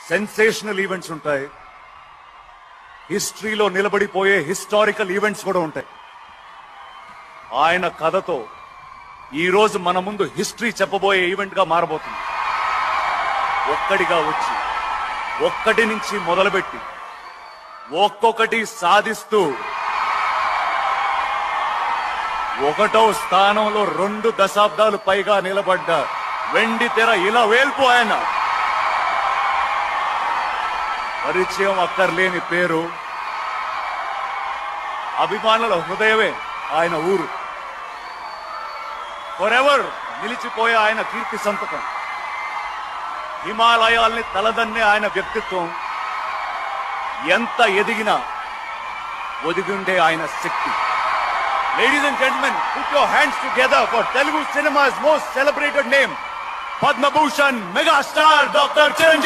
Sensational events ఉంటాయి, హిస్టరీలో నిలబడిపోయే historical events కూడా ఉంటాయి. ఆయన కథతో ఈ రోజు మన ముందు హిస్టరీ చెప్పబోయే ఈవెంట్ గా మారబోతుంది. ఒక్కడిగా వచ్చి ఒక్కటి నుంచి మొదలుపెట్టి ఒక్కొక్కటి సాధిస్తూ 1వ స్థానంలో 2 దశాబ్దాలు పైగా నిలబడ్డ వెండి తెర ఇలా వేల్పు ఆయన. పరిచయం అక్కర్లేని పేరు, అభిమానుల హృదయమే ఆయన ఊరు. ఫరెవర్ నిలిచిపోయే ఆయన కీర్తి సంతకం, హిమాలయాల్ని తలదన్నే ఆయన వ్యక్తిత్వం, ఎంత ఎదిగినా ఒదిగుండే ఆయన శక్తి. Ladies and gentlemen, put your hands together for Telugu cinema's most celebrated name, Padma Bhushan megastar Dr. Chiranjeevi.